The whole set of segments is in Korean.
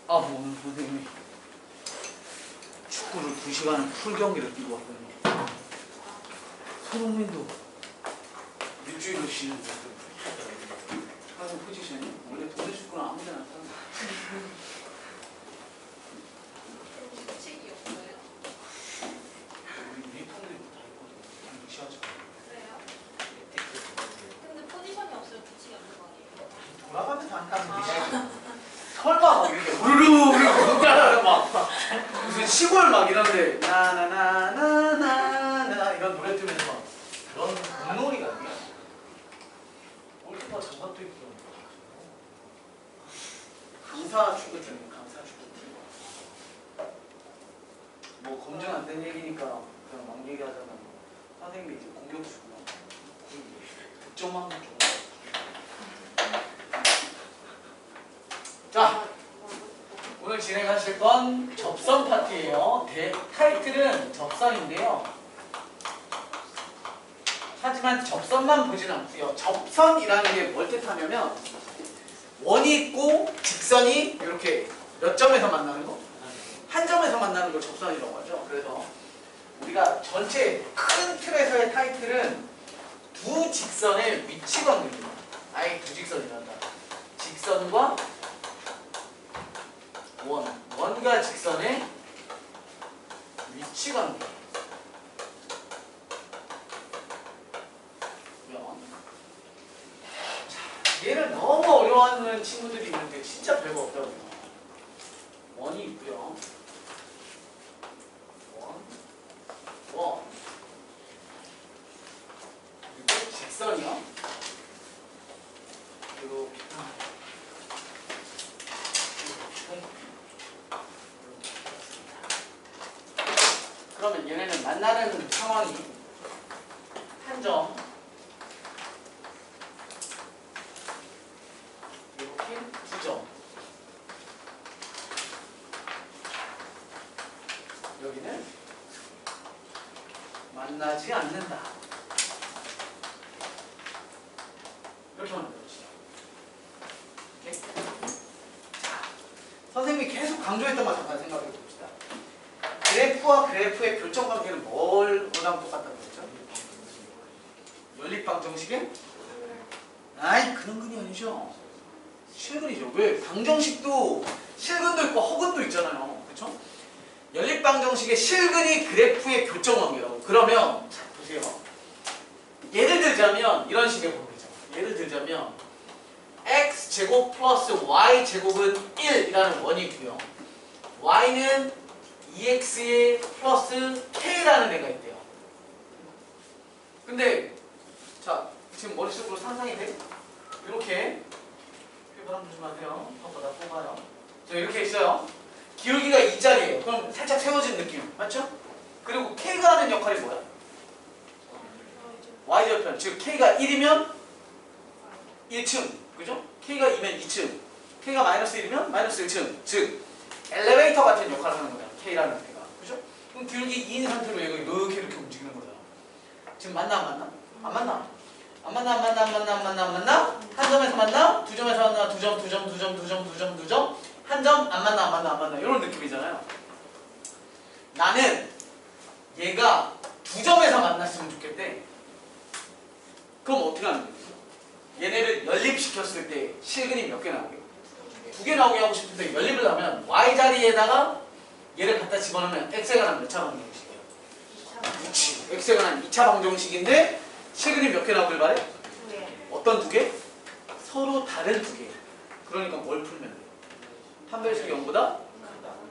아, 오늘 선생님이 축구를 2시간을 풀 경기를 뛰고 왔거든요. 손흥민도 일주일로 쉬는데 하는 포지션이 원래 동네 축구는 아무데나 하는 규칙이 없어요? 우리 유니폼들이 다 있거든. 무시하지 마. 그래요? 근데 포지션이 없으면 규칙이 없는 거 아니에요? 돌아가면서 한다는 게 설마 막 이렇게 우르르 우르르 막 무슨 시골 막 이런데 나나나나나나 이런 노래 들으면서 그런 공놀이가 아니야. 골키퍼 장갑도 입고 강사 축구 중에 강사 축구 뭐 검증 안 된 얘기니까 그냥 막 얘기하자면 선생님이 이제 공격 축구나 득점만 좀. 자, 오늘 진행하실 건 접선 파트예요. 타이틀은 접선인데요. 하지만 접선만 보진 않고요. 접선이라는 게 뭘 뜻하냐면 원이 있고 직선이 이렇게 몇 점에서 만나는 거? 한 점에서 만나는 걸 접선이라고 하죠. 그래서 우리가 전체 큰 틀에서의 타이틀은 두 직선의 위치 관계입니다. 아예 두 직선이란다. 직선과 원과 직선의 위치 관계. 얘를 너무 어려워하는 친구들이 있는데 진짜 별거 없다고요. 원이 있고요. 원. 그리고 직선이요. 그리고 그러면 얘네는 만나는 상황이 한 점 이렇게 두 점 여기는 만나지 않는다. 이렇게 만들어주시죠. 자, 선생님이 계속 강조했던 거 잠깐 생각해 봅시다. 그래프와 그래프의 교점 관계는 뭘 원하면 똑같다고 했죠? 연립방정식의? 아이, 그런 근이 아니죠. 실근이죠. 왜? 방정식도 실근도 있고 허근도 있잖아요. 그렇죠? 연립방정식의 실근이 그래프의 교점 관계라고. 그러면 자, 보세요. 예를 들자면 이런 식의 범위죠. 예를 들자면 x제곱 플러스 y제곱은 1이라는 원이 있고요. y는 2x에 플러스 k라는 애가 있대요. 근데 자, 지금 머릿속으로 상상이 돼? 이렇게 바람 주지 마세요. 바꿔다 뽑아요. 자, 이렇게 있어요. 기울기가 2짜리예요. 그럼 살짝 세워진 느낌. 맞죠? 그리고 k가 하는 역할이 뭐야? y절편. 즉 k가 1이면 1층. 그죠? k가 2면 2층. k가 마이너스 1이면 마이너스 1층. 즉 엘리베이터 같은 역할을 하는 거잖아. k라는 애가. 그죠? 그럼 기울기 2인 상태로 얘가 이렇게 움직이는 거잖아. 지금 만나 안 만나? 안 만나. 안 만나, 안 만나, 안 만나, 안 만나, 안 만나? 한 점에서 만나? 두 점에서 만나? 두 점, 두 점, 두 점, 두 점, 두 점, 두 점? 한 점? 안 만나, 안 만나, 안 만나. 이런 느낌이잖아요. 나는 얘가 두 점에서 만났으면 좋겠대. 그럼 어떻게 하는 거야? 얘네를 연립시켰을 때 실근이 몇 개 나오게? 2개 나오게 하고 싶은데 연립을 하면 y 자리에다가 얘를 갖다 집어넣으면 x에 관한 몇 차 방정식이에요? 그렇지. x에 관한 2차 방정식인데 실근이 몇 개 나오길 바래? 2개. 어떤 2개? 서로 다른 2개. 그러니까 뭘 풀면 돼? 판별식이 0보다?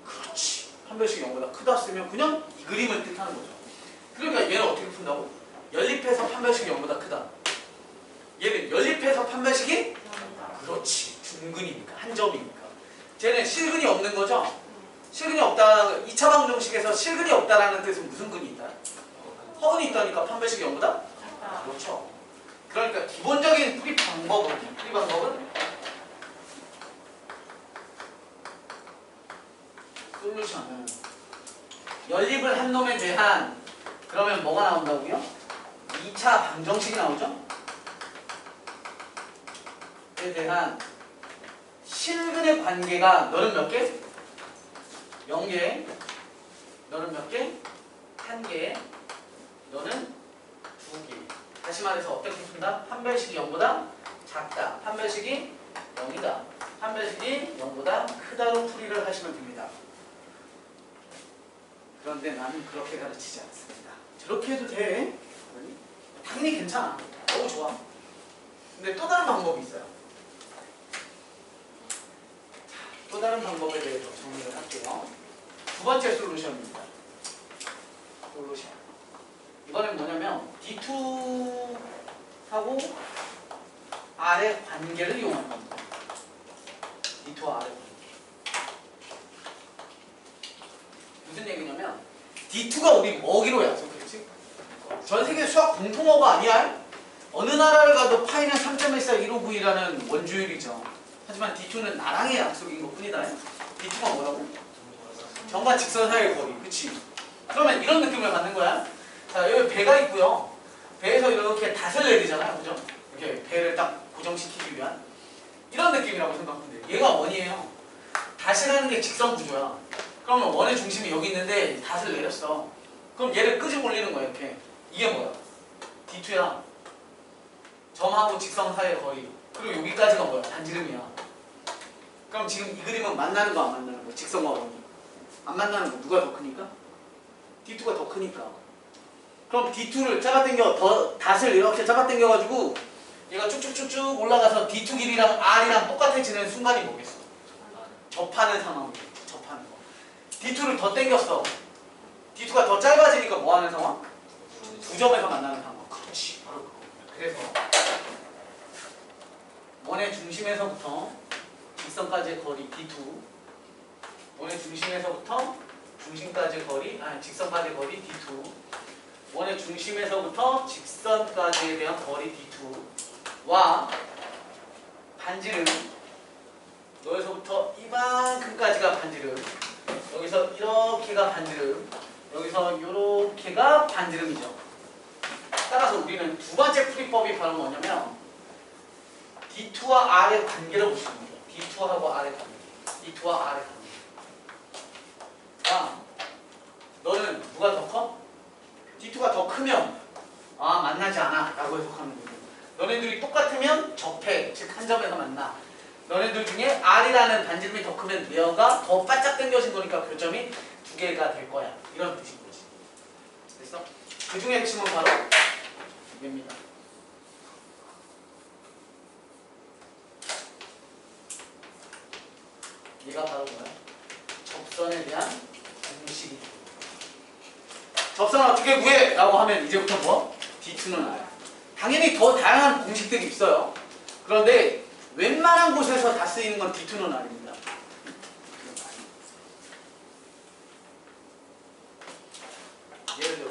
그렇지. 판별식이 0보다 크다 쓰면 그냥 이 그림을 뜻하는 거죠. 그러니까 얘는 어떻게 푼다고? 연립해서 판별식이 0보다 크다. 얘는 연립해서 판별식이? 그렇지. 중근이니까. 한 점이니까. 쟤는 실근이 없는 거죠? 실근이 없다. 2차 방정식에서 실근이 없다라는 뜻은 무슨 근이 있다? 허근이 있다니까 판별식이 0보다? 그렇죠. 그러니까 기본적인 풀이 방법은 솔루션은 연립을 한 놈에 대한 그러면 뭐가 나온다고요? 2차 방정식이 나오죠? 에 대한 실근의 관계가 너는 몇 개? 0개. 너는 몇 개? 1개. 너는 2개. 다시 말해서 어떻게 푼다? 판별식이 0보다 작다. 판별식이 0이다. 판별식이 0보다 크다로 풀이를 하시면 됩니다. 그런데 나는 그렇게 가르치지 않습니다. 저렇게 해도 돼. 당연히 괜찮아. 너무 좋아. 근데 또 다른 방법이 있어요. 또 다른 방법에 대해서 정리를 할게요. 두 번째 솔루션입니다. 솔루션. 이번엔 뭐냐면 D2하고 R의 관계를 이용하는 겁니다. D2와 R의 관계. 무슨 얘기냐면 D2가 우리 뭐기로 약속했지? 전 세계 수학 공통어가 아니야? 어느 나라를 가도 파이는 3.141592라는 원주율이죠. 하지만 D2는 나랑의 약속인 것 뿐이다. D2가 뭐라고? 점과 직선 사이의 거리. 그치? 그러면 이런 느낌을 갖는 거야. 자, 여기 배가 있고요. 배에서 이렇게 닷을 내리잖아요. 그죠? 이렇게 배를 딱 고정시키기 위한 이런 느낌이라고 생각하면 돼요. 얘가 원이에요. 닷이라는 게 직선 구조야. 그러면 원의 중심이 여기 있는데 닷을 내렸어. 그럼 얘를 끄집어 올리는 거야. 이렇게. 이게 뭐야? D2야. 점하고 직선 사이의 거리. 그리고 여기까지가 뭐야? 반지름이야. 그럼 지금 이 그림은 만나는 거 안 만나는 거? 직선과 원이. 안 만나는 거 누가 더 크니까? D2가 더 크니까. 그럼 D2를 잡아당겨, 닷을 이렇게 잡아당겨가지고 얘가 쭉쭉쭉쭉 올라가서 D2 길이랑 R이랑 똑같아지는 순간이 뭐겠어? 접하는 상황이에요. 접하는 거. D2를 더 당겼어. D2가 더 짧아지니까 뭐 하는 상황? 두 점에서 만나는 상황. 그렇지. 바로 그거입니다. 그래서 원의 중심에서부터 직선까지의 거리 D2, 원의 중심에서부터 중심까지의 거리, 직선까지의 거리 D2, 원의 중심에서부터 직선까지에 대한 거리 D2와 반지름, 여기서부터 이만큼까지가 반지름, 여기서 이렇게가 반지름, 여기서 이렇게가 반지름이죠. 따라서 우리는 두 번째 풀이법이 바로 뭐냐면 D2와 R의 관계를 보시는 거예요. D2하고 R의 관계. D2와 R의 관계. 너는 누가 더 커? D2가 더 크면 만나지 않아 라고 해석하는 거고, 너네들이 똑같으면 접해, 즉 한 점에서 만나. 너네들 중에 R이라는 반지름이 더 크면 얘가 더 바짝 당겨진 거니까 교점이 두 개가 될 거야. 이런 뜻인 거지. 됐어? 그 중에 핵심은 바로 이겁니다. 얘가 바로 뭐야? 접선에 대한 공식이. 접선 어떻게 구해? 라고 하면 이제부터 뭐? D2는 알아. 당연히 더 다양한 공식들이 있어요. 그런데 웬만한 곳에서 다 쓰이는 건 D2는 아닙니다. 예를 들어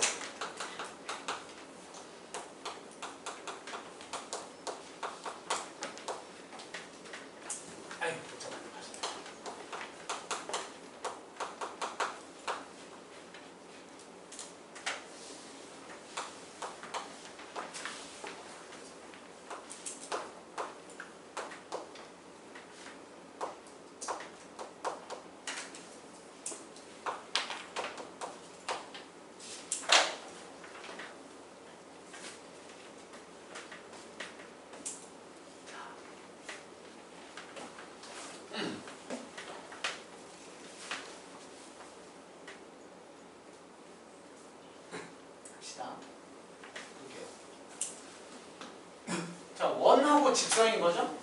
자, 원하고 직선인 거죠?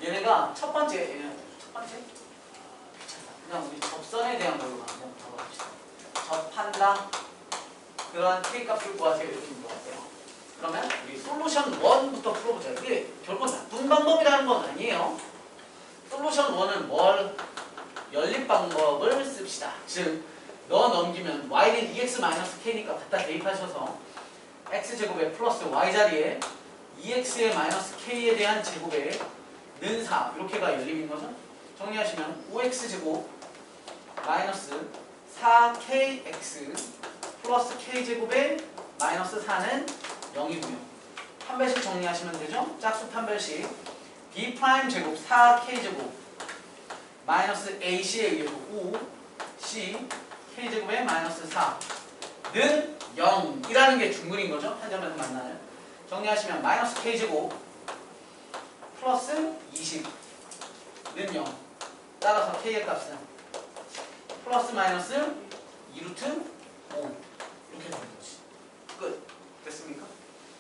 얘네가 첫 번째. 그냥 우리 접선에 대한 걸로 한번 가봅시다. 접한다. 그러한 K값을 구하세요. 이렇게 인 것 같아요. 그러면 우리 솔루션 1부터 풀어보자. 이게 결국은 나쁜 방법이라는 건 아니에요. 솔루션 1은 뭘? 연립 방법을 씁시다. 즉, 넣어 넘기면 y는 2x-k니까 갖다 대입하셔서 x제곱에 플러스 y자리에 2x의 마이너스 k에 대한 제곱에 는 4 이렇게가 연립인 거죠. 정리하시면 5x제곱 마이너스 4kx 플러스 k제곱에 마이너스 4는 0이고요. 판별식 정리하시면 되죠. 짝수 판별식 b' 제곱 4k제곱 마이너스 ac에 의해서 5 C K제곱의 마이너스 4는 0이라는 게 중근인 거죠. 한 점에서 만나요. 정리하시면 마이너스 K제곱 플러스 20는 0. 따라서 K의 값은 플러스 마이너스 2루트 5 이렇게 되는 거지. 끝. 됐습니까?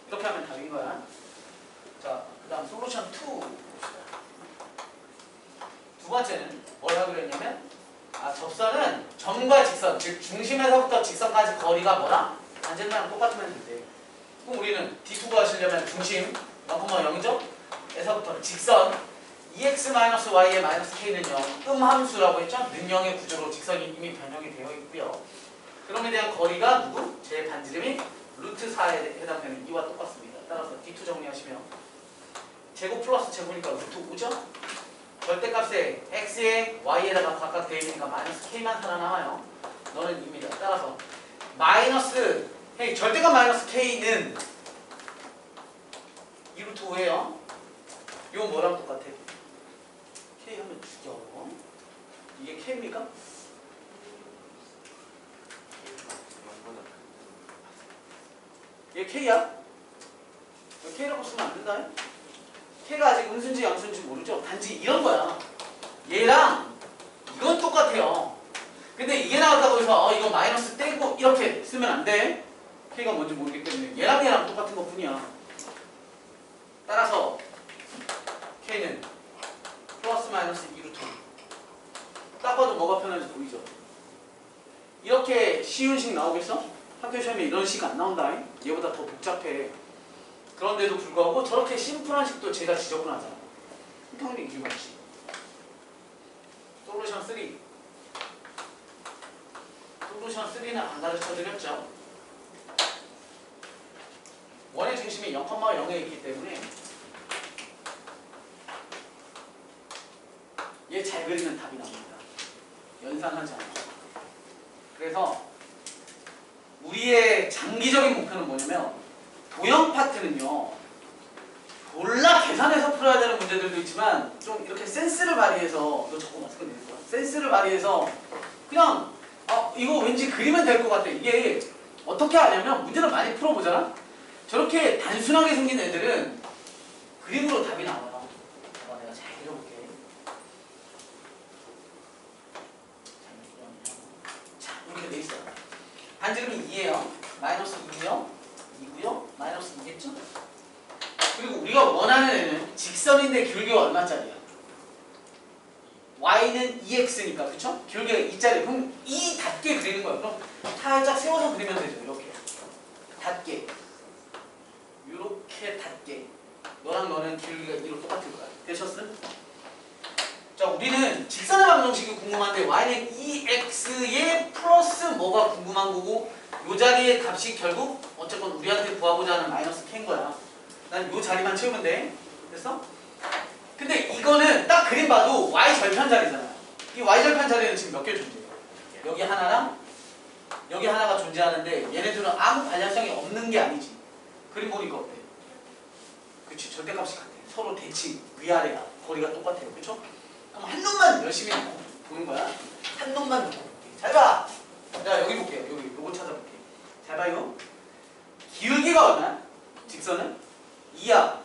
이렇게 하면 답인 거야. 자, 그 다음 솔루션 2 봅시다. 두 번째는 뭘 하기로 했냐면 접선은 점과 직선, 즉 중심에서부터 직선까지 거리가 뭐라? 반지름이랑 똑같으면 된대. 그럼 우리는 D2 구하시려면 중심 0,0죠? 에서부터 직선 EX-Y의 마이너스 K는 0 음함수라고 했죠? 는 0의 구조로 직선이 이미 변형이 되어 있고요. 그럼에 대한 거리가 누구? 제 반지름이 루트 4에 해당되는 이와 똑같습니다. 따라서 D2 정리하시면 제곱 플러스 제곱이니까 루트 5죠? 절대값에 X에 Y에다가 각각 되어 있으니까 마이너스 K만 살아남아요. 너는 2입니다. 따라서 마이너스 절대값 마이너스 K는 2루트 5예요. 이건 뭐랑 똑같아? K 하면 죽여. 이게 K입니까? 얘 K야? K라고 쓰면 안 된다. K가 아직 음수인지 양수인지 모르죠? 단지 이런 거야. 얘랑 이건 똑같아요. 근데 이게 나왔다고 해서 이거 마이너스 떼고 이렇게 쓰면 안 돼. K가 뭔지 모르기 때문에 얘랑 똑같은 것 뿐이야. 따라서 K는 플러스 마이너스 2루트. 딱 봐도 뭐가 편한지 보이죠? 이렇게 쉬운 식 나오겠어? 학교 시험에 이런 식 안 나온다. 얘보다 더 복잡해. 그런데도 불구하고 저렇게 심플한 식도 제가 지저분하잖아. 당연히 이게 맞지. 솔루션 3. 솔루션 3는 안 가르쳐 드렸죠. 원의 중심이 0,0에 있기 때문에 얘 잘 그리면 답이 나옵니다. 연산하지 않고. 그래서 우리의 장기적인 목표는 뭐냐면 도형 파트는요 졸라 계산해서 풀어야 되는 문제들도 있지만 좀 이렇게 센스를 발휘해서 너 저거 마스크 낼 거야? 센스를 발휘해서 그냥 이거 왠지 그리면 될 것 같아. 이게 어떻게 하냐면 문제를 많이 풀어보잖아. 저렇게 단순하게 생긴 애들은 그림으로 답이 나와요. 내가 잘 그려볼게. 자, 이렇게 돼 있어. 반지름이 2예요. 마이너스 2고요. 2고요. 마이너스 2겠죠? 그리고 우리가 원하는 애는 직선인데 기울기가 얼마짜리야? y는 2x니까 그쵸? 기울기가 2짜리. 그럼 2닿게 그리는 거야. 그럼 살짝 세워서 그리면 되죠. 이렇게 닿게. 이렇게 닿게. 너랑 너는 기울기가 2로 똑같을 거야. 되셨음? 자, 우리는 직선의 방정식이 궁금한데 y는 2x의 플러스 뭐가 궁금한 거고 요 자리의 값이 결국 어쨌건 우리한테 구하고자 하는 마이너스 k인 거야. 난 요 자리만 채우면 돼. 됐어? 근데 이거는 딱 그림 봐도 y절편 자리잖아. 이 y절편 자리는 지금 몇 개 존재해요? 여기 하나랑 여기 하나가 존재하는데 얘네들은 아무 관련성이 없는 게 아니지. 그림 보니까 어때? 그치, 절대값이 같아. 서로 대칭, 위아래가 거리가 똑같아요. 그쵸? 그럼 한 놈만 열심히 보는 거야. 한 놈만 놓고 볼게. 잘 봐! 자, 여기 볼게요. 여기 요거 찾아볼게. 잘 봐요. 기울기가 얼마야? 직선은? 2야.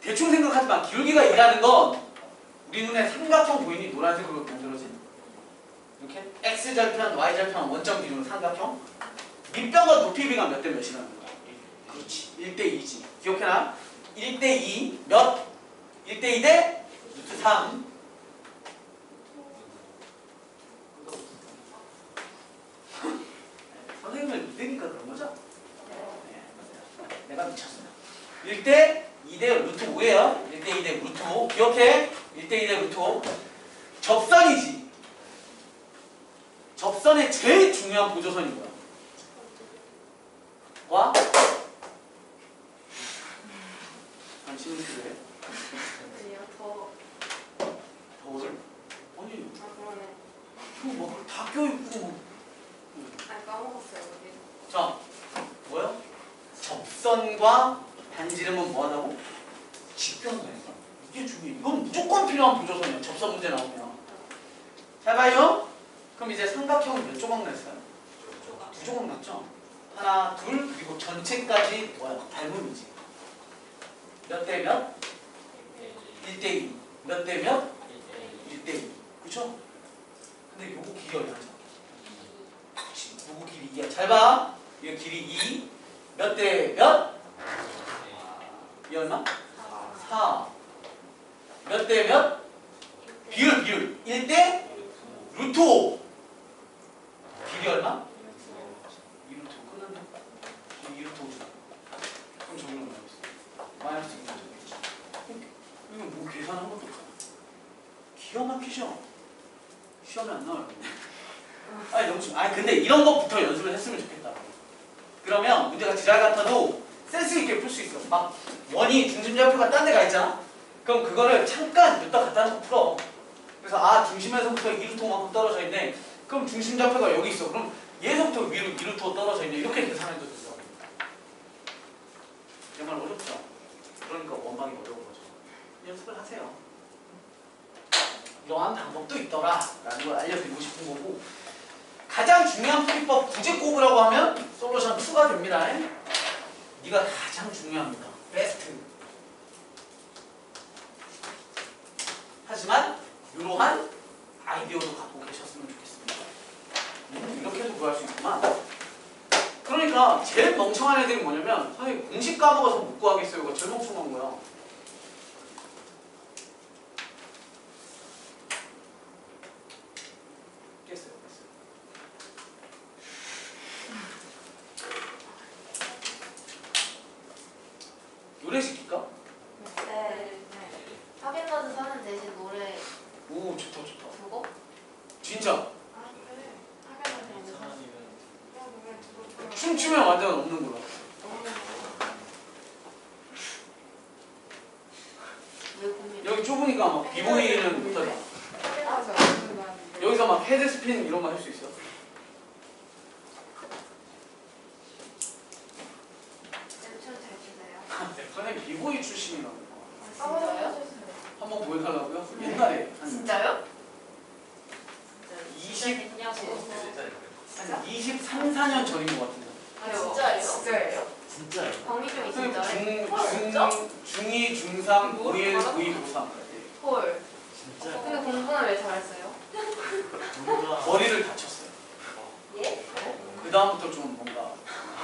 대충 생각하지만 기울기가 2라는 건 우리 눈에 삼각형 보이니? 노란색으로 만들어진 이렇게 x절편, y절편 원점 기준으로 삼각형. 밑변과 높이 비가 몇 대 몇이라는 거야? 그렇지. 1대 2지. 기억해놔. 1대 2 몇? 1대 2 대 루트 3. 선생님을 믿으니까 그런 거죠? 네, 내가 미쳤어요. 1대 2대 루트 5예요. 1대 2대 루트 5. 기억해? 1대 2대 루트 5. 접선이지. 접선의 제일 중요한 보조선이 뭐야? 와? 관심을 필요해. 아니요, 더. 더워요? 아니, 그러네. 뭐 다 껴있고 뭐. 까먹었어요, 여기. 자, 뭐야? 접선과 반지름은 뭐하다고? 직변선이다. 이게 중요해. 이건 무조건 필요한 보조선이야. 접선 문제 나오면. 잘 봐요. 그럼 그럼 이제 삼각형은 몇 조각 냈어요? 조각. 2조각 났죠? 하나, 둘, 그리고 전체까지 뭐야? 닮음이지. 몇 대 몇? 1대2. 몇 대 몇? 1대2. 그쵸? 근데 요거 길이 얼마죠? 요거 길이 2야. 잘 봐. 이거 길이 2. 몇 대 몇? 이 얼마? 4. 몇 대 몇? 비율. 1대 루트 5. 길이 얼마? 2루트 5. 끝났네. 2루트 5죠. 그럼 정리 얼마 있어? 마이너스 2루트 5. 이건 뭐 계산한 것도 없잖아. 기가 막히죠? 시험에 안 나와요. 아니 너무 좀. 아니 근데 이런 것부터 연습을 했으면 좋겠다. 그러면 문제가 지랄 같아도 센스 있게 풀 수 있어. 막 원이 중심좌표가 딴 데가 있잖아. 그럼 그거를 잠깐 냅다 갖다 놓고 풀어. 그래서 아 중심에서부터 2루트만큼 떨어져 있네. 그럼 중심좌표가 여기 있어. 그럼 얘서부터 위로 2루트 떨어져 있네. 이렇게 계산해도 되죠. 정말 어렵죠. 그러니까 원방이 어려운 거죠. 연습을 하세요. 이러한 방법도 있더라 라는 걸 알려드리고 싶은 거고, 가장 중요한 풀이법 부재 꼽으라고 하면 솔루션 2가 됩니다. 네가 가장 중요합니다. 베스트. 하지만 이러한 아이디어도 갖고 계셨으면 좋겠습니다. 이렇게 해도 구할 수 있구만. 그러니까 제일 멍청한 애들이 뭐냐면 선생님 공식 까먹어서 못 구하겠어요. 이거 제일 멍청한 거야. 노래 시킬까? 네. 하겐다즈 사는 대신 노래 오 좋다. 두 곡? 진짜 아 그래. 하겐다즈 노래 춤추면 완전 없는 거라. 왜 고민? 여기 좁으니까 막 비보이는 못하잖아. 여기서 막 헤드 스핀 이런 거 할 수 있어. 춤잘 추세요. 선생님 비보이 출신이라고. 진짜요? 한번 보여달라고요? 옛날에 한 진짜요? 23, 4년 전인 것 같은데. 아 진짜예요? 진짜요? 박미경이 진짜요? 중2, 중3, 고1, 고2, 고3. 헐. 진짜? 근데 공부는 왜 잘했어요? 뭔가 머리를 다쳤어요. 예? 그 다음부터 좀 뭔가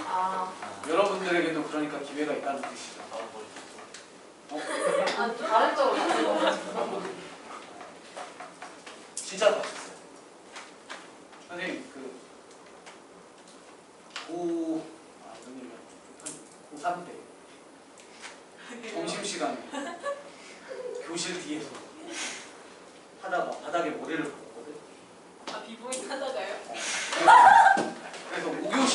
아. 여러분들에게도 그러니까 기회가 있다는 뜻이죠. 아 다른 쪽으로 가는 거 진짜 다쳤어요. 선생님 고3 때 점심시간에 교실 뒤에서 하다가 바닥에 머리를 박았거든. 아 비보이 하다가요? 그래서 5교시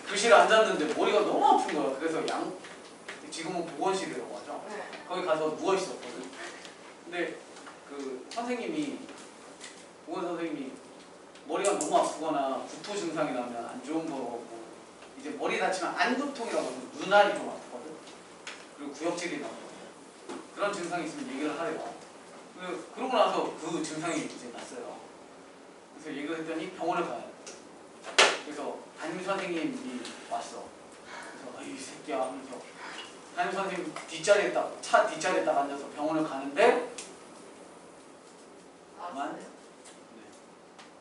교실에 앉았는데 머리가 너무 아픈 거야. 그래서 지금은 보건실이라고 하죠. 네. 거기 가서 누워 있었거든. 근데 그 선생님이 보건 선생님이 머리가 너무 아프거나 구토 증상이 나면 안 좋은 거고, 이제 머리 다치면 안구통이라고 해서 눈알이 좀 아프거든. 그리고 구역질이 나거든. 그런 증상이 있으면 얘기를 하래요. 그러고 나서 그 증상이 이제 났어요. 그래서 얘기를 했더니 병원을 가요. 그래서 담임 선생님이 왔어. 그래서 이 새끼야 하면서 담임 선생님 차 뒷자리에 딱 앉아서 병원을 가는데, 다만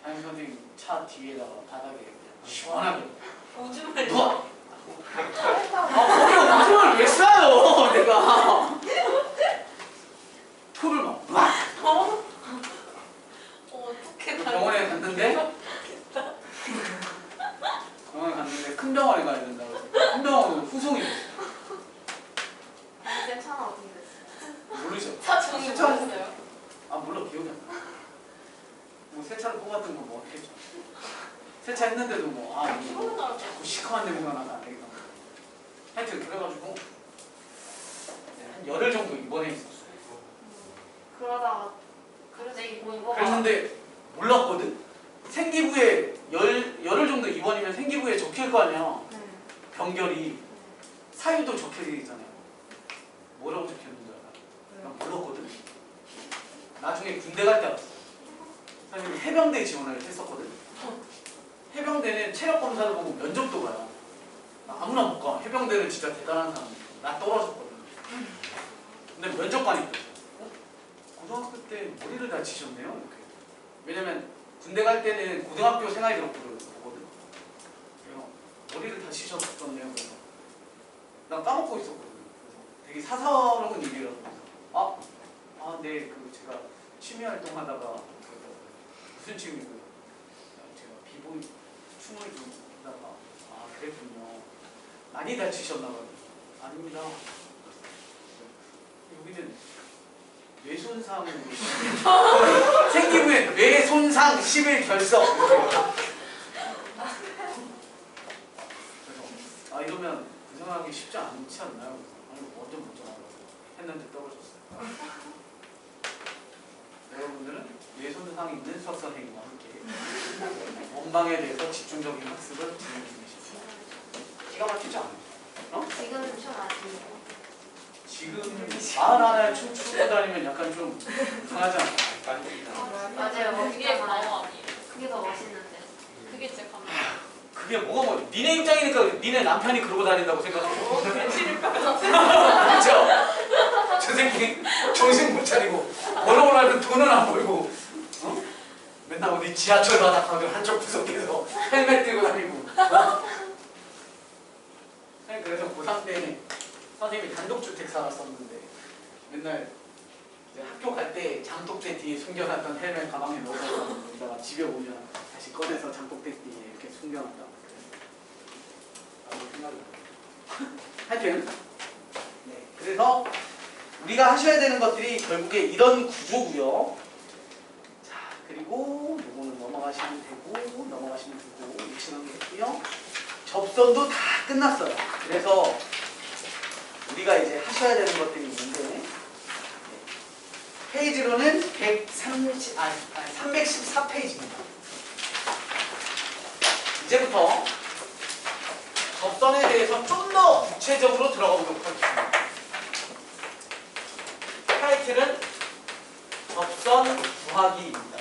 담임 선생님 차 뒤에다가 바닥에 시원하게 오줌을 누워! 거기 오줌을 왜 싸요 내가. 토를 막 어떻게 병원에 갔는데 큰 병원에 가야 된다고 해서 큰 병원으로 후송이 됐어. 쌤 차는 어떻게 됐어요? 모르죠? 차 정리 못했어요? 아 몰라, 기억이 안 나. 뭐 세차를 뽑았던 거 뭐 했겠죠. 세차했는데도 피곤한 날 자꾸 시커먼 냄새가 나서 안 되겠다. 하여튼 그래가지고 한 열흘 정도 입원해 있었어요. 그러다가 그래서 이 공부가 그랬는데 몰랐거든. 생기부에 열흘 정도 입원이면 생기부에 적힐 거 아니야. 병결이 사유도 적혀져 있잖아요. 뭐라고 적혀있는 줄 알아? 난 몰랐거든. 나중에 군대 갈 때 알았어. 선생님이 해병대 지원을 했었거든. 해병대는 체력 검사를 보고 면접도 가요. 나 아무나 못 가. 해병대는 진짜 대단한 사람. 나 떨어졌거든. 근데 면접관이 그랬어. 고등학교 때 머리를 다치셨네요. 이렇게. 왜냐면 군대 갈 때는 고등학교 생활이 그렇거든. 그래서 머리를 다치셨었네요. 그래서 난 까먹고 있었거든. 그래서 되게 사사로운 일이라서 네, 제가 취미 활동하다가 무슨 취미고요? 제가 비보이 춤을 좀 하다가 그랬군요. 많이 다치셨나 봐요. 아닙니다. 여기는 뇌손상으로 생긴 후에 뇌손상 10일 결석. 그래서 이러면 구성하기 쉽지 않지 않나요? 완전 못 전하고 했는데 떨어졌어요. 여러분들은 뇌손상 있는 수학 선생님과 함께 원방에 대해서 집중적인 학습을 진행 중이십니다. 기가 막히지 않아요? 지금은 시험 아니에요. 지금 마을 하나에 춤추고 다니면 약간 좀 이상하지 않아요? 맞아요. 그게 바로 아니에요. 그게 더 멋있는데. 그게 제 감정. 그게 뭐가 니네 입장이니까 니네 남편이 그러고 다닌다고 생각하고 며칠일까? 그렇죠? 저 새끼 정신 못 차리고 뭐라고 하든 돈은 안 벌고 맨날 어디 지하철 바닥하고 한쪽 구석에서 헬멧 들고 다니고 그래서 고3 때 선생님이 단독주택 살았었는데 맨날 이제 학교 갈 때 장독대 뒤에 숨겨놨던 헬멧 가방에 넣어서 이따가 집에 오면 다시 꺼내서 장독대 뒤에 이렇게 숨겨놨다. 생각이 하여튼 그래서 우리가 하셔야 되는 것들이 결국에 이런 구조고요. 자, 그리고 요거는 넘어가시면 되고 넘어가시면 되고 유치원 됐고요. 접선도 다 끝났어요. 그래서 우리가 이제 하셔야 되는 것들이 있는데 페이지로는 314페이지입니다. 이제부터 접선에 대해서 좀 더 구체적으로 들어가 보도록 하겠습니다. 타이틀은 접선 구하기입니다.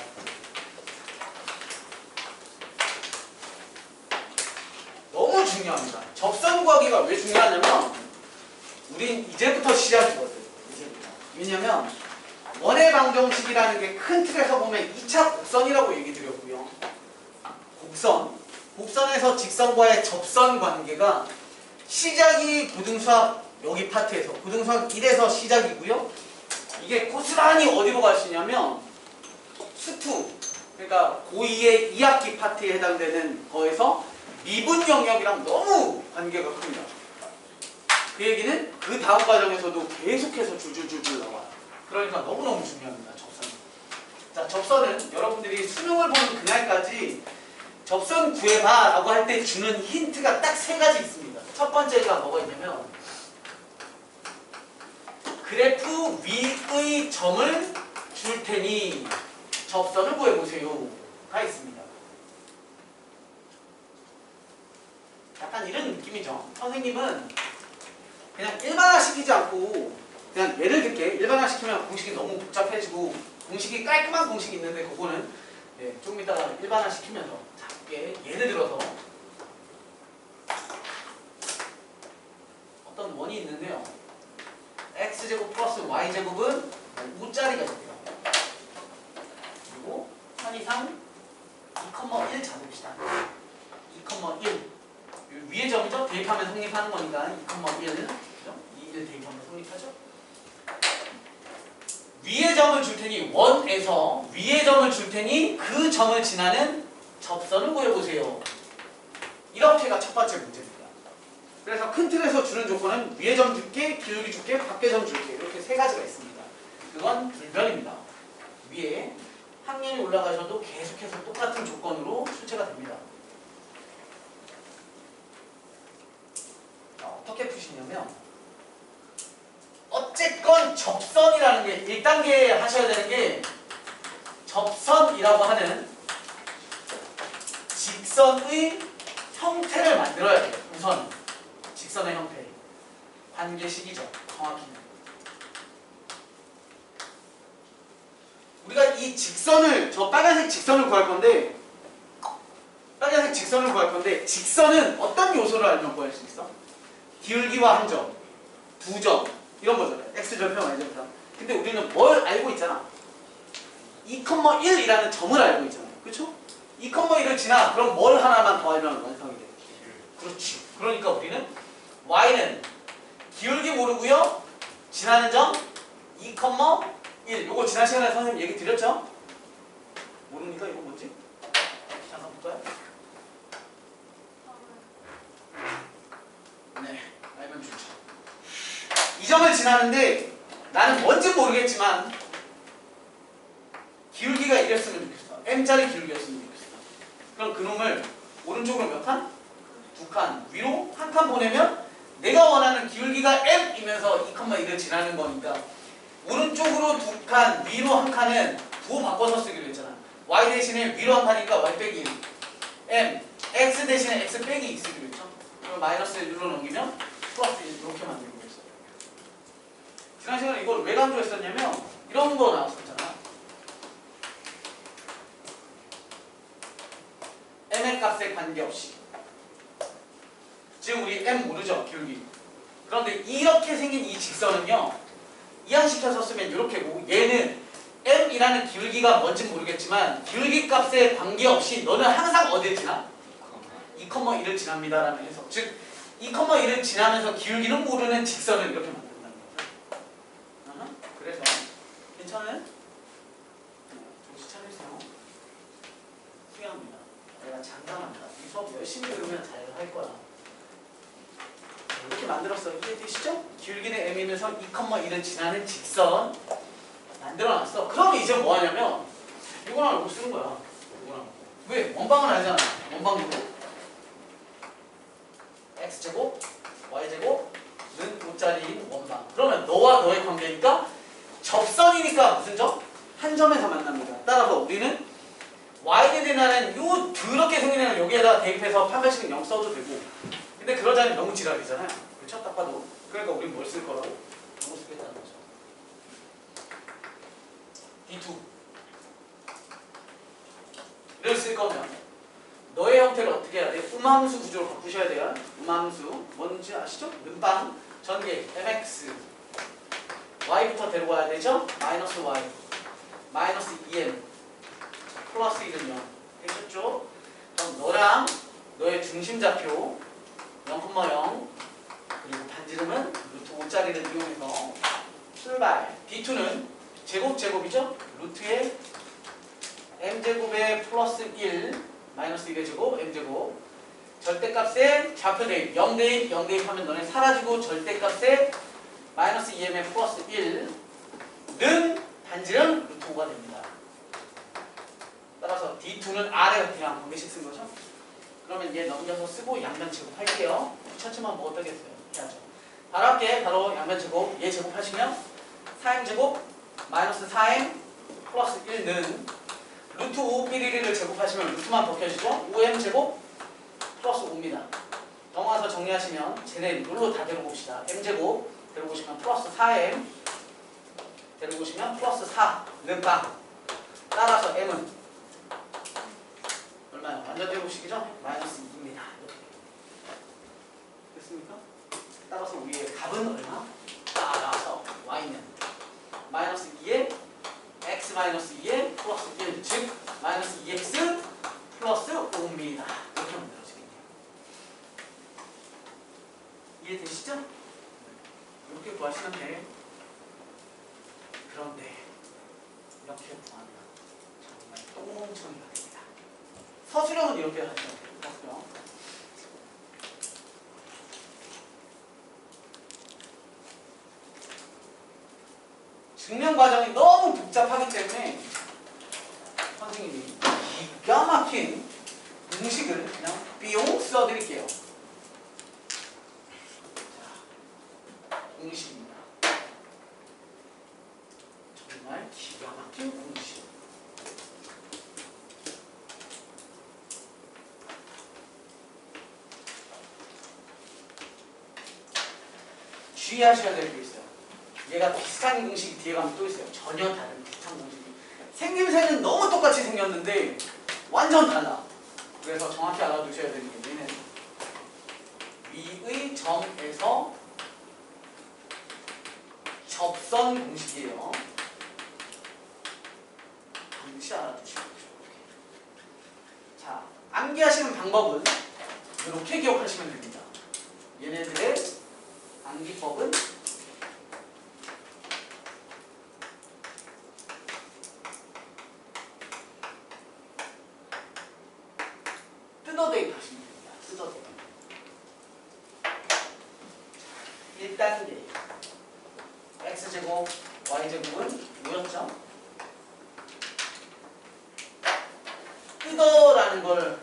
너무 중요합니다. 접선 구하기가 왜 중요하냐면 우린 이제부터 시작이거든. 이제부터. 왜냐면 원의 방정식이라는 게 큰 틀에서 보면 2차 곡선이라고 얘기 드렸고요. 곡선에서 직선과의 접선 관계가 시작이 고등수학 여기 파트에서 고등수학 1에서 시작이고요. 이게 고스란히 어디로 가시냐면 수투 그러니까 고2의 2학기 파트에 해당되는 거에서 미분 영역이랑 너무 관계가 큽니다. 그 얘기는 그 다음 과정에서도 계속해서 줄줄줄줄 나와요. 그러니까 너무너무 중요합니다. 접선. 자, 접선은 여러분들이 수능을 보는 그날까지 접선 구해봐 라고 할 때 주는 힌트가 딱 3가지 있습니다. 첫 번째가 뭐가 있냐면 그래프 위의 점을 줄 테니 접선을 구해보세요 가 있습니다. 약간 이런 느낌이죠. 선생님은 그냥 일반화시키지 않고 그냥 예를 들게 일반화시키면 공식이 너무 복잡해지고 공식이 깔끔한 공식이 있는데 그거는 조금 이따가 일반화시키면서 작게 예를 들어서 어떤 원이 있는데요. x제곱 플러스 y제곱은 5짜리가 됩니다. 그리고 선이상 2,1 잡읍시다. 2,1 위의 점이죠? 대입하면 성립하는 거니까 2,1 그죠? 2를 대입하면 성립하죠? 위의 점을 줄 테니 원에서 위의 점을 줄 테니 그 점을 지나는 접선을 구해보세요. 이렇게가 첫 번째 문제입니다. 그래서 큰 틀에서 주는 조건은 위의 점 줄게, 기울기 줄게, 밖의 점 줄게 이렇게 3가지가 있습니다. 그건 불변입니다. 위에 학년이 올라가셔도 계속해서 똑같은 조건으로 출제가 됩니다. 자, 어떻게 푸시냐면 어쨌건 접선이라는 게 1단계 하셔야 되는 게 접선이라고 하는 직선의 형태를 만들어야 돼요. 우선 직선의 형태 관계식이죠. 정확히는 우리가 이 직선을 저 빨간색 직선을 구할 건데 직선은 어떤 요소를 알면 구할 수 있어? 기울기와 한 점, 두 점 이런 거잖아요. x절편, y절편. 근데 우리는 뭘 알고 있잖아. 2,1이라는 점을 알고 있잖아요. 그렇죠? 2,1을 지나 그럼 뭘 하나만 더 알면 완성이 돼. 그렇지. 그러니까 우리는 y는 기울기 모르고요. 지나는 점 2,1. 요거 지난 시간에 선생님 얘기 드렸죠? 모르니까 이거 뭐지? 잠깐 볼까요? 네, 알면 좋죠. 이 점을 지나는데 나는 뭔지 모르겠지만 기울기가 이랬으면 좋겠어. m짜리 기울기였으면 좋겠어. 그럼 그놈을 오른쪽으로 몇 칸? 2칸. 위로 한 칸 보내면 내가 원하는 기울기가 m이면서 2,1을 지나는 거니까 오른쪽으로 2칸, 위로 한 칸은 부호 바꿔서 쓰기로 했잖아. y 대신에 위로 한 칸이니까 y 빼기 1. m, x 대신에 x 빼기 2 쓰기로 했죠. 그럼 마이너스 1로 넘기면 플러스 1 이렇게 만들고 있어요. 지난 시간에 이걸 왜 강조했었냐면 이런 거 나왔었잖아. m의 값에 관계없이 지금 우리 m 모르죠? 기울기. 그런데 이렇게 생긴 이 직선은요. 이항시켜서 쓰면 이렇게고 얘는 m이라는 기울기가 뭔지 모르겠지만 기울기 값에 관계없이 너는 항상 어디를 지나? 2,1을 지납니다 라는 해석. 즉 2,1을 지나면서 기울기는 모르는 직선을 이렇게 만든다는 거죠. 그래서 괜찮아요? 정신 차리세요. 수양합니다. 내가 장담한다. 이 수업 열심히 들으면 잘 할 거야. 이렇게 만들었어요. 이해되시죠? 기울기는 m이면서 2,1을 지나는 직선 만들어놨어. 그럼 이제 뭐 하냐면 이거랑 이거 쓰는 거야. 이거랑. 왜? 원방은 알잖아. 원방도 x제곱, y제곱는 5짜리인 원방. 그러면 너와 너의 관계니까 접선이니까 무슨 점? 한 점에서 만납니다. 따라서 우리는 y대대나는 요 더럽게 생긴 애를 여기에다가 대입해서 판별식은 0 써도 되고 근데 그러지 않으면 너무 지랄이잖아요. 그렇죠? 딱 봐도. 그러니까 우린 뭘 쓸 거라고? 너무 쓰겠다는 거죠. D2 를 쓸 거면 너의 형태를 어떻게 해야 돼? 음함수 구조로 바꾸셔야 돼요. 음함수 뭔지 아시죠? 는방 전개 mx y부터 데리고 와야 되죠? 마이너스 y 마이너스 2m 플러스 1은 0 되셨죠? 그럼 너랑 너의 중심좌표 0,0 그리고 반지름은 루트 5짜리를 이용해서 출발. D2는 제곱이죠? 루트에 m제곱에 플러스 1 마이너스 1의 제곱 m제곱 절대값에 좌표 대입 0 대입 0 대입하면 너네 사라지고 절대값에 마이너스 2m의 플러스 1는 반지름 루트 5가 됩니다. 따라서 D2는 R에 그냥 관계식 쓴 거죠? 그러면 얘 넘겨서 쓰고 양면 제곱할게요. 붙였지만 뭐 어떠겠어요? 해야죠. 바로 할게. 바로 양면 제곱. 얘 제곱하시면 4m 제곱 마이너스 4m 플러스 1는 루트 5 삐리리를 제곱하시면 루트만 벗겨지죠? 5m 제곱 플러스 5입니다. 넘어가서 정리하시면 쟤네 룰로 다 데려봅시다. m 제곱 데려보시면 플러스 4m 데려보시면 플러스 4는 빵. 따라서 m은 얼마요? 완전 대곱식이죠? 마이너스 2입니다. 됐습니까? 따라서 우리의 값은 얼마? 따라서 y는 마이너스 2에 x 마이너스 2에 플러스 1, 즉 마이너스 2x 플러스 5입니다. 이렇게 만들어지겠네요. 이해되시죠? 이렇게 구하시면 돼. 그런데 이렇게 구하면 정말 똥멍청이가 됩니다. 서술형은 이렇게 하시면 돼요. 서술형. 증명 과정이 너무 복잡하기 때문에 선생님이 기가 막힌 공식을 그냥 삐용 써드릴게요. 자, 공식입니다. 정말 기가 막힌 공식. 주의하셔야 될 게 있어요. 얘가 비슷한 공식이 뒤에 가면 또 있어요. 전혀 다른 비슷한 공식이 생김새는 너무 똑같이 생겼는데 완전 달라. 그래서 정확히 알아두셔야 되는 게 얘는 위의 점에서 접선 공식이에요. 반드시 알아두시고. 자, 암기하시는 방법은 이렇게 기억하시면 됩니다. 얘네들의 암기법은 뜯어대기 하시면 됩니다. 뜯어대기. 1단계 x제곱 y제곱은 뭐였죠? 뜯어라는 걸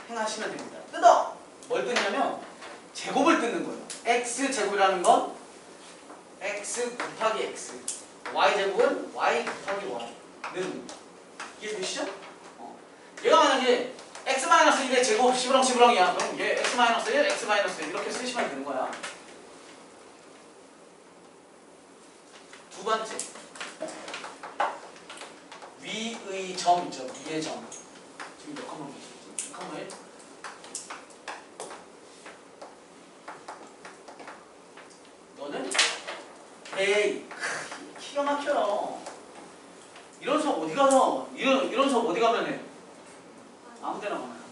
행하시면 됩니다. 뜯어! 뭘 뜯냐면 제곱을 뜯는 거예요. x제곱이라는 건 x 곱하기 x, y제곱은 y 곱하기 y는 이해되시죠? 얘가 만약에 x-1의 제곱 시부렁시부렁이야. 그럼 얘 x-1, x-1 이렇게 쓰시면 되는 거야. 두 번째, 위의 점 있죠. 위의 점. 지금 몇 칸만 보시죠? 6칸만 너는 에이 기가 막혀요. 이런 수업 어디 가서 이런 수업 어디 가면 해? 아무 데나 가면 합니다.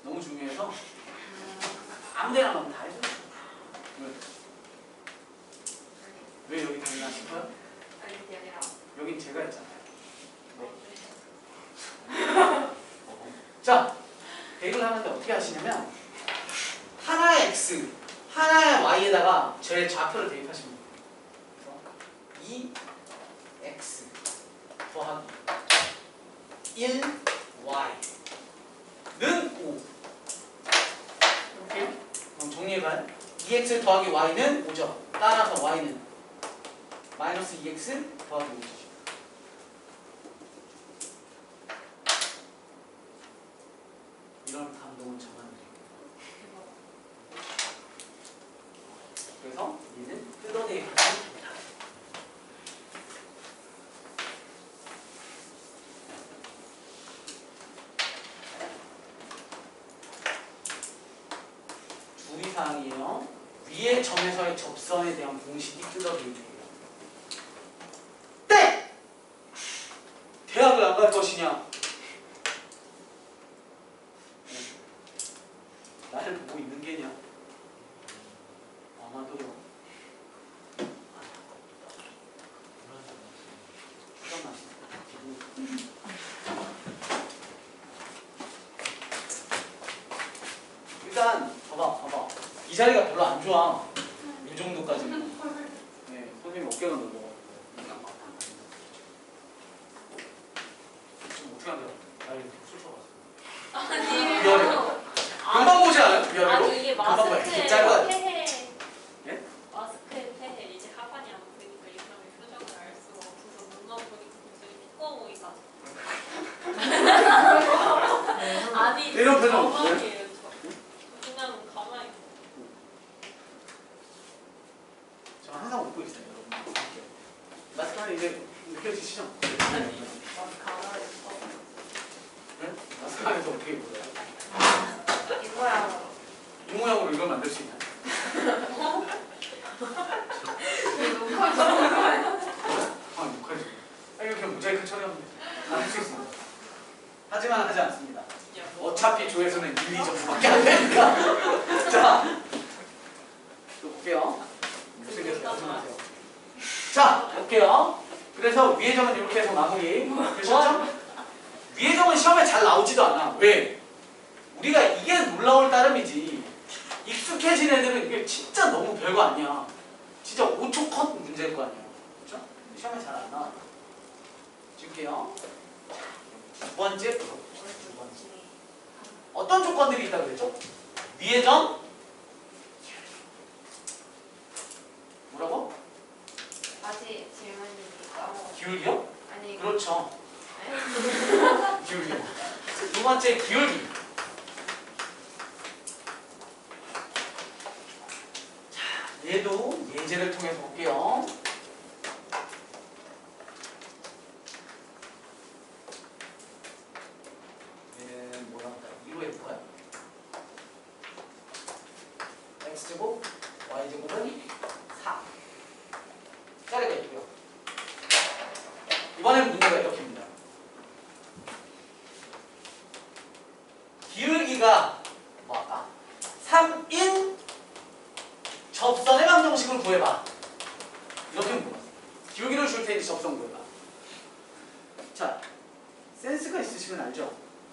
너무 중요해서 아무 데나 가면 다 해줘요. 왜 여기 다니나 싶어요? 여긴 제가 했잖아요. 자, 대입을 하는데 어떻게 하시냐면 하나의 x, 하나의 y에다가 제 좌표를 대입하시면 돼요. 2x 더하기 1y는 5. 이렇게 그럼 정리해봐요. 2x 더하기 y는 5죠. 따라서 y는 마이너스 2x 더하기 5죠. 이런 감동은 저만 드립니다. 그래서 얘는 뜯어내기 하시면 됩니다. 주의사항이에요. 위의 점에서의 접선에 대한 공식이 뜯어내기예요. 땡! 대학을 안 갈 것이냐? 나를 보고 있는 게냐? 아마도요. 일단 봐봐. 이 자리가 별로 안 좋아. 이 정도까지는. 네, 손님 어깨가 넓어. 지금 어떻게 한대요? 나 이거 술 쳐봤어. 미안해. 금방 보지 않아요? 미안해요. 아니 이게 금방 봐요. 마스크에 짧아요. 폐해. 예? 마스크에 폐해 이제 하반이 안 보이니까 이 사람의 표정을 알 수가 없어서 눈만 보니까 굉장히 두꺼워 보이다. 아니 이런 표정 없어요? 가만히에요 저. 그냥 가만히. 저 항상 웃고 있어요, 여러분. 마스크는 이제 느껴지시죠? 네? 마스크 안에서 어떻게 보여요? 이 모양으로 이걸 만들 수 있나요? 아, 욕하지. 이렇게 모자이크 처리하면 다 할 수 있습니다. 하지만 하지 않습니다. 어차피 조회수는 1, 2점수밖에 안 되니까. 자, 또 볼게요. 못생겨서 걱정하세요. 자, 볼게요. 그래서 위의 점은 이렇게 해서 마무리. 되셨죠? 위의 점은 시험에 잘 나오지도 않아. 왜? 우리가 이게 놀라울 따름이지. 익숙해진 애들은 이게 진짜 너무 별거 아니야. 진짜 5초 컷 문제일 거 아니야. 그렇죠? 시험에 잘 안 나와. 줄게요. 두 번째 거. 어떤 조건들이 있다고 그랬죠? 위의 점 뭐라고? 아직 질문이니까. 기울기요? 아니 그렇죠. 기울기. 두 번째 기울기. 자, 얘도 예제를 통해서 볼게요. 기울기가 뭐할까? 3인 접선의 방정식을 구해봐. 이렇게 물어봤어. 기울기를 줄 테니 접선 구해봐. 자, 센스가 있으시면 알죠?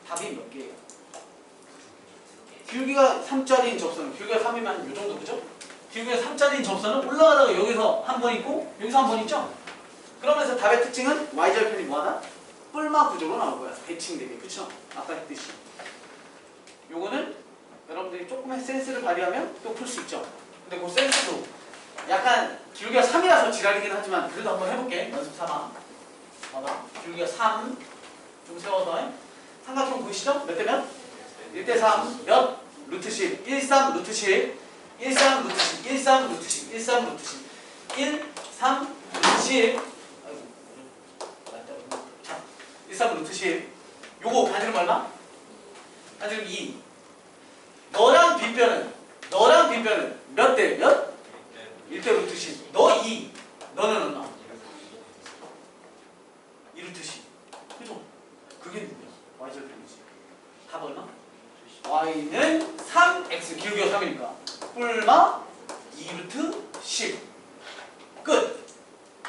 답이 몇 개예요? 기울기가 3짜리인 접선은 기울기가 3이면 이 정도 그죠? 기울기가 3짜리인 접선은 올라가다가 여기서 한 번 있고 여기서 한 번 있죠? 그러면서 답의 특징은 y절편이 뭐하다? 뿔마 구조로 나올 거야. 대칭되게. 그쵸? 아까 했듯이. 요거는 여러분들이 조금의 센스를 발휘하면 또 풀 수 있죠. 근데 그 센스도 약간 기울기가 3이라서 지랄이긴 하지만 그래도 한번 해볼게. 연습 삼아. 봐봐. 기울기가 3. 좀 세워서. 삼각형 보이시죠? 몇 대면? 1대3. 몇? 루트 10. 13 루트 10. 13 루트 10. 13 루트 10. 13 루트 10. 1, 3, 루트 10. 13 루트 10. 요거 반지름 얼마? 반지름 2. 너랑 빈변은 몇 대 몇? 1대 루트 10. 너 2. 너는 얼마? 2 루트 10. 그죠? 그게 누구야? y절편이지. 답 얼마? y는 3x. 기울기가 3이니까. 뿔마 2 루트 10. 끝.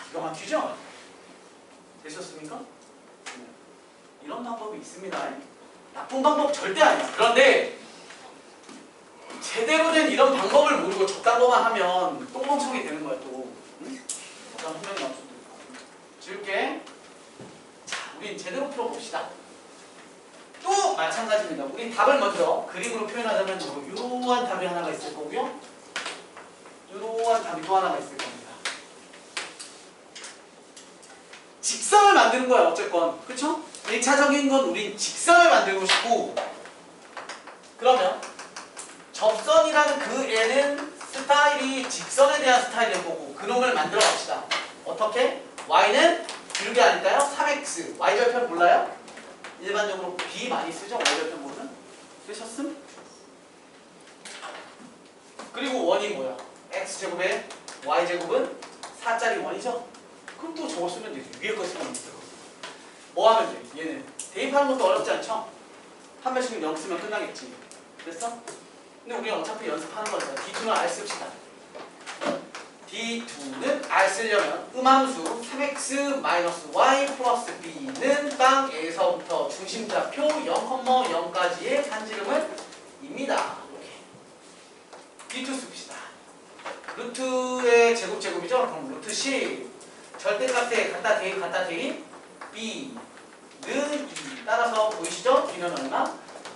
기가 막히죠? 되셨습니까? 이런 방법이 있습니다. 나쁜 방법 절대 아니야. 그런데 제대로 된 이런 방법을 모르고 저딴 거만 하면 똥멍청이 되는 거야 또. 응? 어떤 분명히 나올 수도 있고. 지울게. 자, 우린 제대로 풀어봅시다. 또 마찬가지입니다. 우리 답을 먼저 그림으로 표현하자면 이러한 답이 하나가 있을 거고요. 이러한 답이 또 하나가 있을 겁니다. 직선을 만드는 거야 어쨌건. 그쵸? 1차적인 건 우린 직선을 만들고 싶고, 그러면 접선이라는 그 애는 스타일이 직선에 대한 스타일일 거고 그놈을 만들어 갑시다. 어떻게? y는 기울기 아닐까요? 3x. y절편 몰라요? 일반적으로 b 많이 쓰죠? y절편 모르는? 쓰셨음? 그리고 원이 뭐야? x제곱에 y제곱은 4짜리 원이죠? 그럼 또 저거 쓰면 되지. 위에 거 쓰면 되죠. 뭐 하면 돼? 얘는 대입하는 것도 어렵지 않죠? 한 번씩 0 쓰면 끝나겠지. 됐어? 근데 우리는 어차피 연습하는 거니까 D2는 R 씁시다. D2는 R 쓰려면 음함수 3x-y 플러스 b는 빵 A서부터 중심좌표 0,0까지의 반지름을 입니다. 이렇게 D2 씁시다. 루트의 제곱이죠? 그럼 루트 10 절대값에 갖다 대입 b는 2. 따라서 보이시죠? B는 얼마?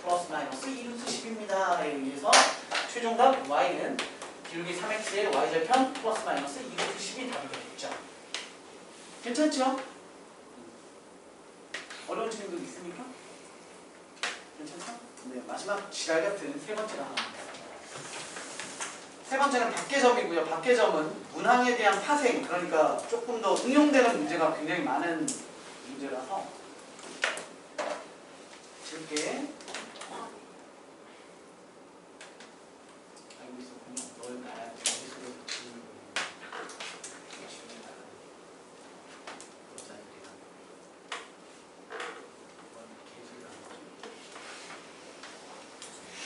플러스 마이너스 2루트 10입니다에 의해서 최종답 y는 기울기 3x의 y절편 플러스 마이너스 2루트 10이 답이 되겠죠. 괜찮죠? 어려운 질문 있습니까? 괜찮죠? 네, 마지막 지랄 같은 세 번째가 나옵니다. 세 번째는 밖의점이고요. 밖의점은 문항에 대한 파생, 그러니까 조금 더 응용되는 문제가 굉장히 많은 문제라서 줄게. 알고 있었군요. 널 나야 머릿속에 붙이는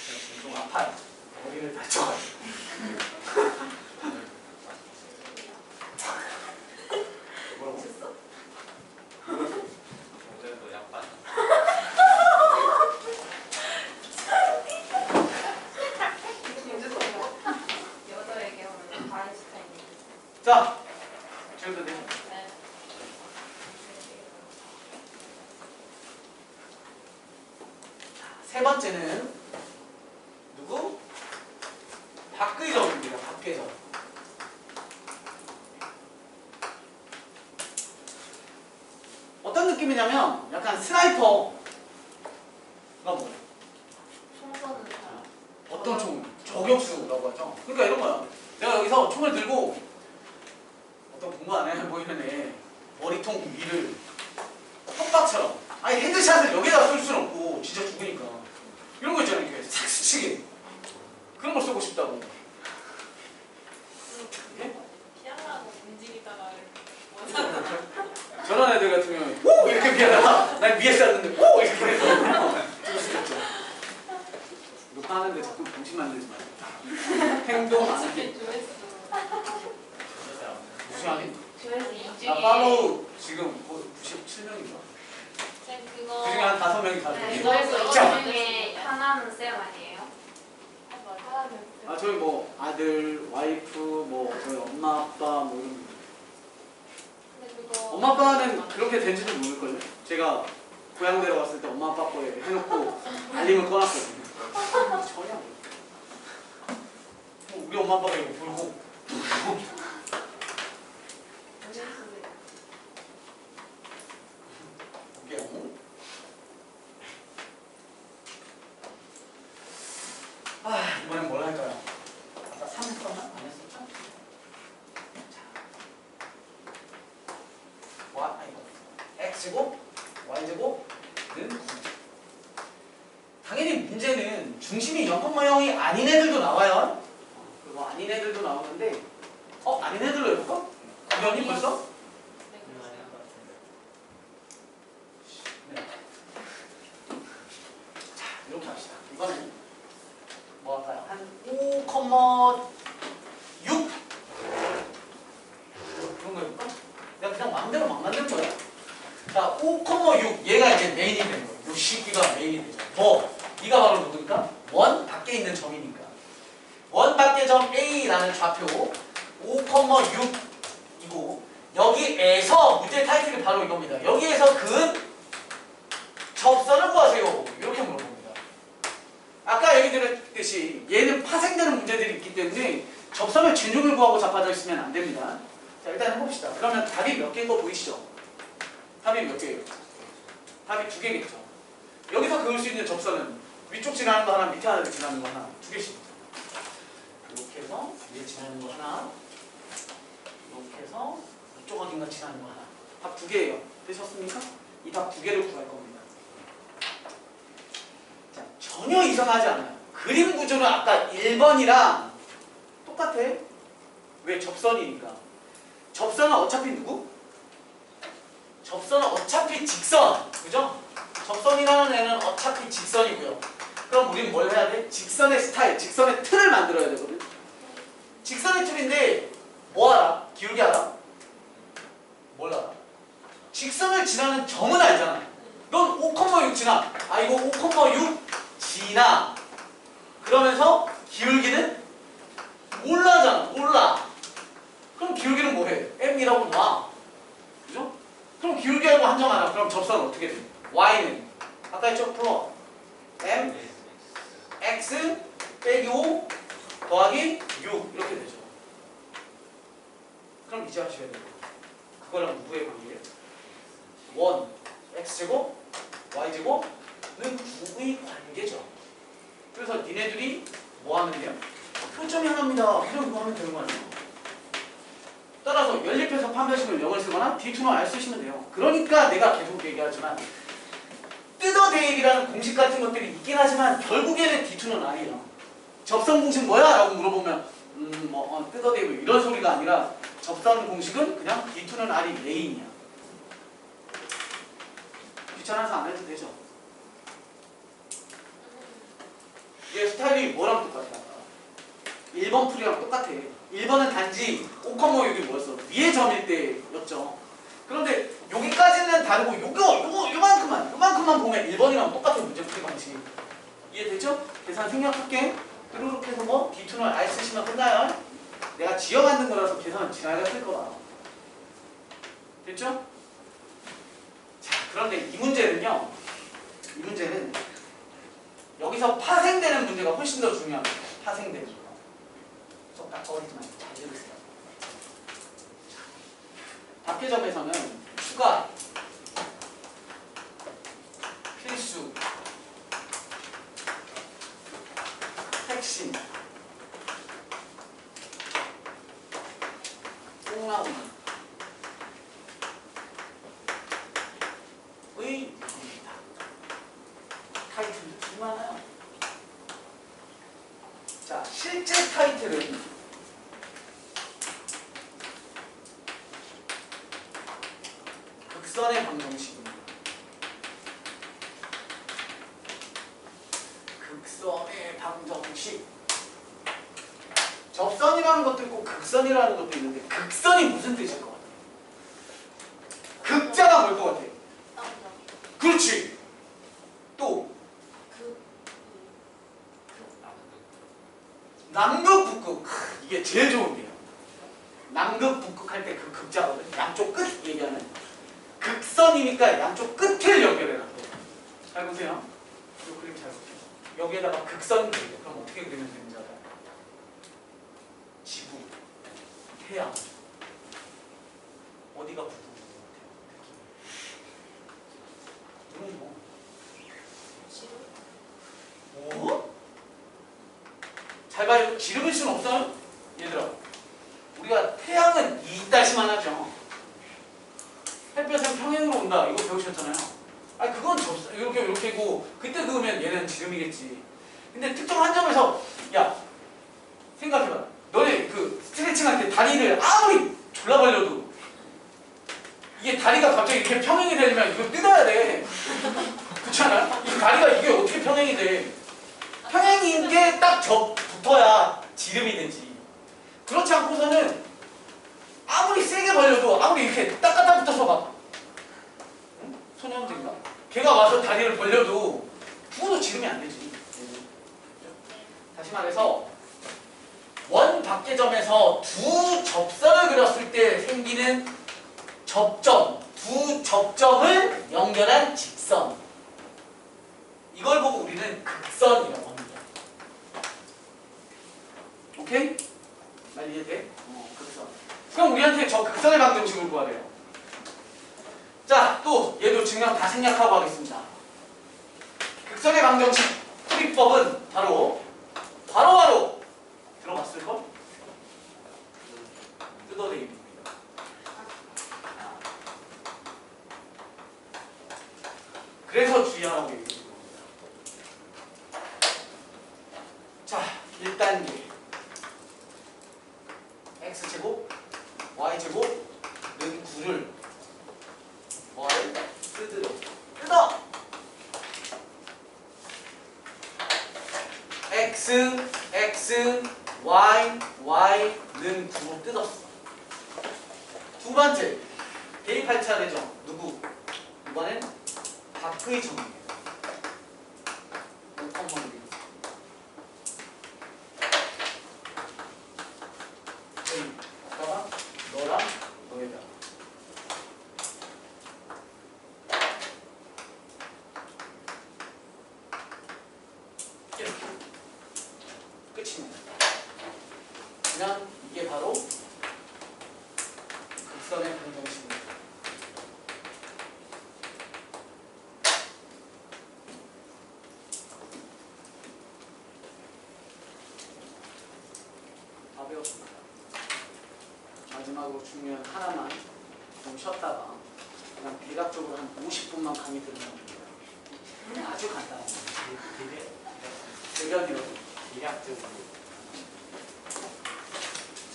제가 좀 아파요. 머리를 다쳐가지고. 여자에게 하면 아인슈타인이. 자, 지금도 되죠? 네. 세 번째는 누구? 밖의점입니다. 밖의점. 어떤 느낌이냐면 약간 스나이퍼가 뭐예요? 총 쏘는 사람. 어떤 총? 저격수라고 하죠. 그러니까 이런 거야. 내가 여기서 총을 들고 어떤 공부 안 해 보이는 애 머리통 위를 협박처럼, 아니 헤드샷을 여기다 쏠 수는 없고 진짜 죽으니까 이런 거 있잖아요. 이렇게 싹 스치게 그런 걸 쏘고 싶다고. 예? 피하려고 움직이다가 원하는 저런 애들 같으면 오! 이렇게 피하다가 난 위에 쐈는데 오! 이렇게 해서 죽을 수 있죠. 명이 다 네, 돼요. 이거 자. 중에 하나는 쌤 아니에요? 아 저희 뭐 아들, 와이프, 뭐 저희 엄마, 아빠 뭐 이런. 엄마 아빠는 그렇게 된지도 모를걸요. 제가 고향 내려갔을 때 엄마 아빠 거에 해놓고 알림을 꺼놨거든요. 전혀 안 우리 엄마 아빠가 이거 불고 볼게요. 이번엔 뭘 할까요? 아까 3 했었나? 안 했었죠? x제곱, y제곱은 9. 당연히 문제는 중심이 0,0이 아닌 애들도 나와요. 그리고 아닌 애들도 나오는데 아닌 애들로 해볼까? 구현이 벌써? 네. 자, 이렇게 합시다. 이거는 뭐 할까요? 한 5,6 그런 거 해볼까? 내가 그냥 마음대로 막 만든 거야. 자, 5,6 얘가 이제 메인이 되는 거예요. 요 시기가 메인이 되죠. 네가 바로 누구니까? 원 밖에 있는 점이니까. 원 밖의 점 A라는 좌표 5,6이고 여기에서 문제 타이틀이 바로 이겁니다. 여기에서 근 접선을 구하세요. 이렇게 물어봅니다. 아까 얘기 드렸듯이 얘는 파생되는 문제들이 있기 때문에 접선의 진중을 구하고 자빠져 있으면 안 됩니다. 자, 일단 해봅시다. 그러면 답이 몇 개인 거 보이시죠? 답이 몇 개예요? 답이 2개겠죠. 여기서 그을 수 있는 접선은 위쪽 지나는 거 하나, 밑에 하나 지나는 거 하나, 2개씩. 이렇게 해서 위에 지나는 거 하나, 이렇게 해서 이쪽 어딘가 지나는 거 하나. 답 2개예요. 되셨습니까? 이 답 2개를 구할 겁니다. 자, 전혀 이상하지 않아요. 그림 구조는 아까 1번이랑 똑같아. 왜? 접선이니까. 접선은 어차피 누구? 접선은 어차피 직선. 그죠? 접선이라는 애는 어차피 직선이고요. 그럼 우리는 뭘 해야 돼? 직선의 스타일, 직선의 틀을 만들어야 되거든. 직선의 틀인데 뭐 알아? 기울기 알아? 뭘 알아? 직선을 지나는 점은 알잖아. 넌 5,6 지나. 이거 5,6 지나. 그러면서 기울기는 몰라잖아. 몰라. 그럼 기울기는 뭐해? m이라고 놔. 그죠? 그럼 기울기하고 한정하라. 그럼 접선은 어떻게 돼? y는 아까 했죠? 플러 m x 빼기 5 더하기 6 이렇게 되죠. 그럼 이제 하셔야 돼요. 그거랑 누구의 관계예요? 원 x제곱 y제곱은 9의 관계죠. 그래서 니네들이 뭐 하면 돼요? 표점이 하나입니다. 그냥 이거 하면 되는 거 아니에요? 따라서 연립해서 판별식을 0을 쓰거나 D2는 R 쓰시면 돼요. 그러니까 내가 계속 얘기하지만 뜯어대입이라는 공식 같은 것들이 있긴 하지만 결국에는 D2는 R이에요. 접선 공식 뭐야? 라고 물어보면 뜯어대입 이런 소리가 아니라 접선 공식은 그냥 D2는 R이 메인이야. 귀찮아서 안 해도 되죠. 얘 스타일이 뭐랑 똑같아? 1번 풀이랑 똑같아. 1번은 단지 5,6이 뭐였어? 위의 점일 때였죠. 그런데 여기까지는 다르고 요만큼만 보면 1번이랑 똑같은 문제 풀이 방식. 이해되죠? 계산 생략할게. 이렇게 해서 뭐 D2는 R 쓰시면 끝나요. 내가 지어 만든 거라서 계산은 지나가 쓸 거다. 됐죠? 자, 그런데 이 문제는 여기서 파생되는 문제가 훨씬 더 중요합니다. 파생되는 거. 딱 적어있지만 잘 들으세요. 답계점에서는 추가, 필수, 핵심, 꼭 나오는 의 겁니다. 타이틀도 좀 많아요. 자, 실제 타이틀은 극선의 방정식입니다. 극선의 방정식. 접선이라는 것도 있고 극선이라는 것도 있는데 극선이 무슨 뜻일 것 같아? 극자가 뭘 것 같아? 그렇지. 남극 북극 이게 제일 좋은 게요. 남극 북극 할 때 그 극자거든. 양쪽 끝 얘기하는 극선이니까 양쪽 끝을 연결해놔. 잘 보세요. 이 그림 잘 보세요. 여기에다가 극선 그려. 그럼 어떻게 그리면 되는지 알아요? 지구, 태양 어디가 북극인 것 같아요? 이건 뭐? 뭐? 잘 봐요. 지름일 수는 없어요. 얘들아. 우리가 태양은 이따시만 하죠. 햇볕은 평행으로 온다. 이거 배우셨잖아요. 아 그건 이렇게고 그때 그으면 얘는 지름이겠지. 근데 특정 한 점에서 야 생각해봐. 너네 그 스트레칭 할 때 다리를 아무리 졸라 벌려도 이게 다리가 갑자기 이렇게 평행이 되려면 이거 뜯어야 돼. 그렇지 않아요? 이 다리가 이게 어떻게 평행이 돼? 평행인 게 딱 붙어야 지름이 되지. 그렇지 않고서는 아무리 세게 벌려도 아무리 이렇게 딱 갖다 붙어서 막 응? 소년들인가? 걔가 와서 다리를 벌려도 죽어도 지름이 안 되지. 다시 말해서 원 밖의점에서 두 접선을 그렸을 때 생기는 접점, 두 접점을 연결한 직선. 이걸 보고 우리는 극선이라고 합니다. 오케이? 말 이해돼? 극선. 그럼 우리한테 저 극선의 방정식을 구하래요. 자, 또 얘도 증명 다 생략하고 하겠습니다. 극선의 방정식 풀이법은 바로 들어봤을걸? 뜯어내기입니다. 그래서 주의하라고 얘기해주는 겁니다. 자, 1단계 x제곱 y제곱 는 9를 뭐를 뜯어 x y는 9로 뜯었어. 두 번째 대입할 차례죠. 누구? 이번엔 밖의 점이에요. 봐봐. 너랑 너에다. 이렇게 끝입니다. 그냥 이게 바로 극선의 방정식입니다. 다 배웠습니다. 마지막으로 중요한 하나만 좀 쉬었다가 그냥 대략적으로 한 50분만 강의 들으면 됩니다. 그냥 아주 간단해요. 대변이라고 대략적으로.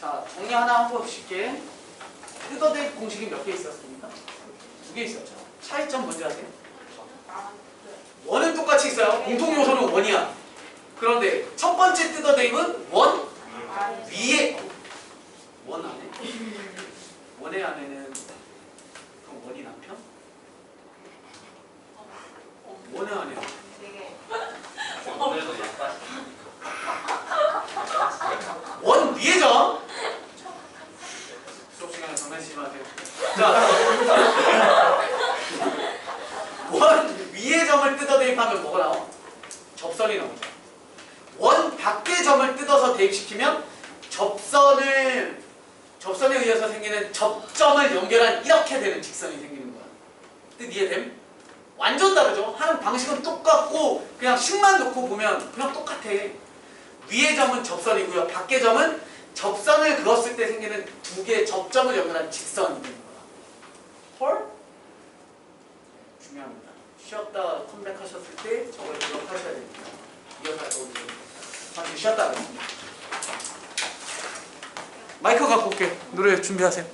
자, 정리 하나 하고 쉽게. 뜯어댈 공식이 몇 개 있었습니까? 2개 있었죠. 차이점 뭔지 아세요? 원은 똑같이 있어요. 공통 요소는 원이야. 그런데 첫 번째 뜯어대입은 원 위에 원 안에 원의 안에는 그럼 원이 남편? 원의 안에 오늘도 약간 원 위에 점. 수업 시간에 장난치지 마세요. 자, 원 위의 점을 뜯어 대입하면 뭐가 나와? 접선이 나오죠. 원 밖의 점을 뜯어서 대입시키면 접선에 의해서 생기는 접점을 연결한 이렇게 되는 직선이 생기는 거야. 뜻 이해됨? 완전 다르죠? 하는 방식은 똑같고 그냥 식만 놓고 보면 그냥 똑같아. 위의 점은 접선이고요. 밖의 점은 접선을 그었을 때 생기는 두 개의 접점을 연결한 직선이 되는 거야. 헐? 중요합니다. 쉬었다 컴백하셨을 때 저걸 기억하셔야 됩니다. 이어서 오세요. 잠시 쉬었다 하겠습니다. 마이크 갖고 올게요. 노래 준비하세요.